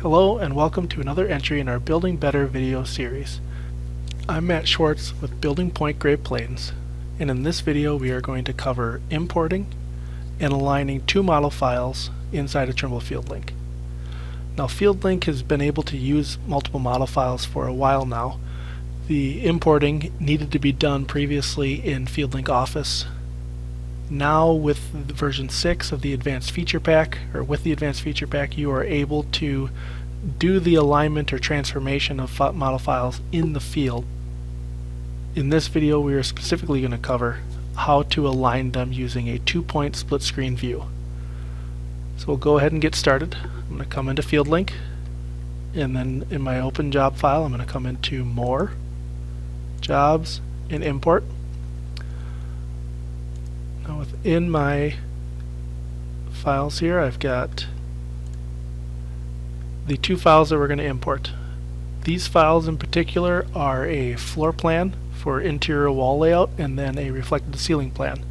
Hello and welcome to another entry in our Building Better video series. I'm Matt Schwartz with Building Point Great Plains, and in this video we are going to cover importing and aligning two model files inside of Trimble FieldLink. Now FieldLink has been able to use multiple model files for a while now. The importing needed to be done previously in FieldLink Office. Now with the version 6 of the Advanced Feature Pack, or with the Advanced Feature Pack, you are able to do the alignment or transformation of model files in the field. In this video we are specifically going to cover how to align them using a two-point split screen view. So we'll go ahead and get started. I'm going to come into FieldLink, and then in my open job file I'm going to come into More, Jobs, and Import. Now within my files here I've got the two files that we're going to import. These files in particular are a floor plan for interior wall layout and then a reflected ceiling plan.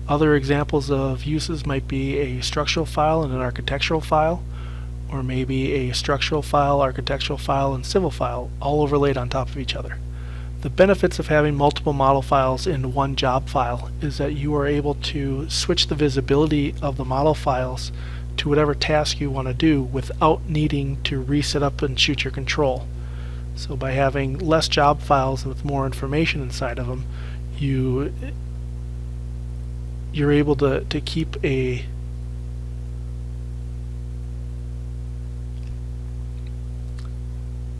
Other examples of uses might be a structural file and an architectural file, or maybe a structural file, architectural file, and civil file all overlaid on top of each other. The benefits of having multiple model files in one job file is that you are able to switch the visibility of the model files to whatever task you want to do without needing to reset up and shoot your control. So by having less job files with more information inside of them, you're able to keep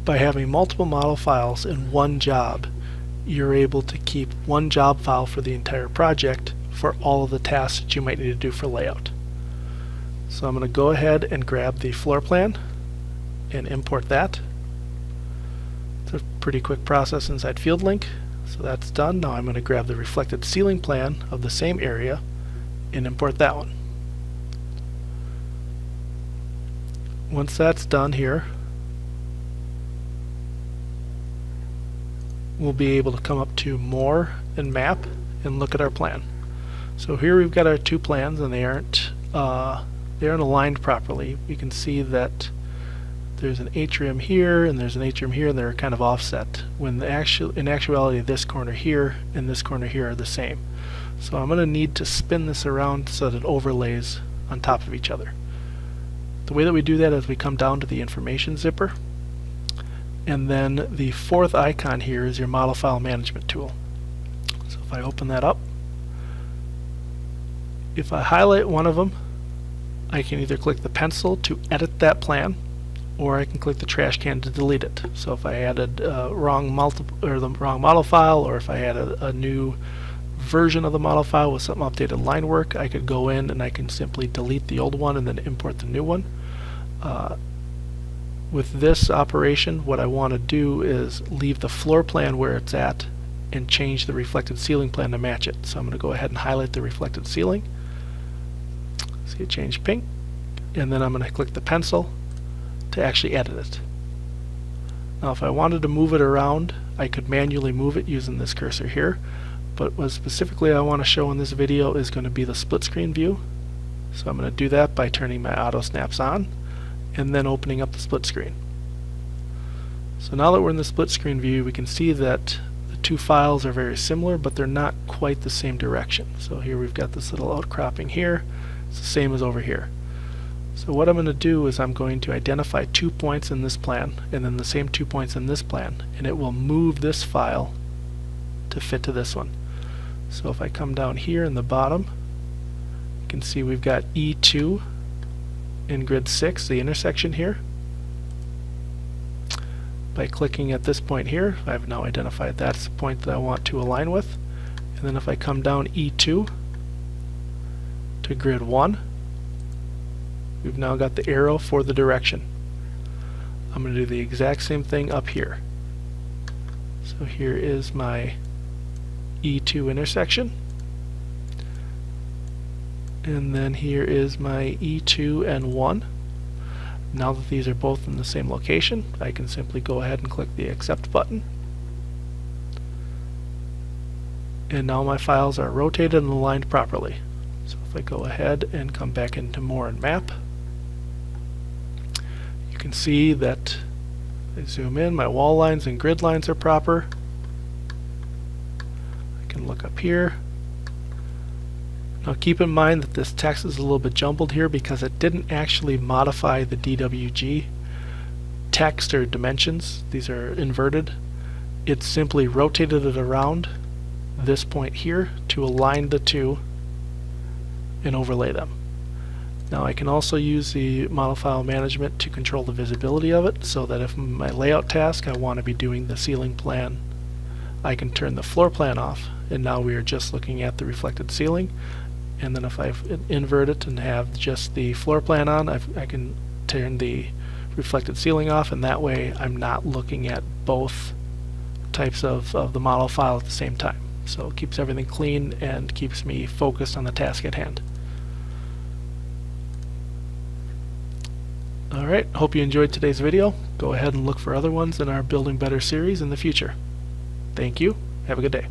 by having multiple model files in one job, you're able to keep one job file for the entire project for all of the tasks that you might need to do for layout. So I'm going to go ahead and grab the floor plan and import that. It's a pretty quick process inside FieldLink, so that's done. Now I'm going to grab the reflected ceiling plan of the same area and import that one. Once that's done here, we'll be able to come up to More and Map and look at our plan. So here we've got our two plans, and they aren't aligned properly. You can see that there's an atrium here and there's an atrium here, and they're kind of offset, when in actuality this corner here and this corner here are the same. So I'm going to need to spin this around so that it overlays on top of each other. The way that we do that is we come down to the information zipper, and then the fourth icon here is your model file management tool. So if I open that up, if I highlight one of them, I can either click the pencil to edit that plan, or I can click the trash can to delete it. So if I added the wrong model file, or if I had a new version of the model file with some updated line work, I could go in and I can simply delete the old one and then import the new one. With this operation, what I want to do is leave the floor plan where it's at and change the reflected ceiling plan to match it. So I'm going to go ahead and highlight the reflected ceiling. See it change pink, and then I'm going to click the pencil to actually edit it. Now if I wanted to move it around, I could manually move it using this cursor here, but what specifically I want to show in this video is going to be the split screen view. So I'm going to do that by turning my auto snaps on and then opening up the split screen. So now that we're in the split screen view, we can see that the two files are very similar, but they're not quite the same direction. So here we've got this little outcropping here. It's the same as over here. So what I'm going to do is I'm going to identify 2 points in this plan and then the same 2 points in this plan, and it will move this file to fit to this one. So if I come down here in the bottom, you can see we've got E2 in grid 6, the intersection here. By clicking at this point here, I've now identified that's the point that I want to align with. And then if I come down E2 to grid 1, we've now got the arrow for the direction. I'm going to do the exact same thing up here. So here is my E2 intersection, and then here is my E2 and 1. Now that these are both in the same location, I can simply go ahead and click the accept button, and now my files are rotated and aligned properly. So if I go ahead and come back into More and Map, can see that I zoom in, my wall lines and grid lines are proper. I can look up here. Now keep in mind that this text is a little bit jumbled here because it didn't actually modify the DWG text or dimensions. These are inverted. It simply rotated it around this point here to align the two and overlay them. Now I can also use the model file management to control the visibility of it, so that if my layout task I want to be doing the ceiling plan, I can turn the floor plan off, and now we are just looking at the reflected ceiling. And then if I invert it and have just the floor plan on, I can turn the reflected ceiling off, and that way I'm not looking at both types of the model file at the same time. So it keeps everything clean and keeps me focused on the task at hand. Alright, hope you enjoyed today's video. Go ahead and look for other ones in our Building Better series in the future. Thank you. Have a good day.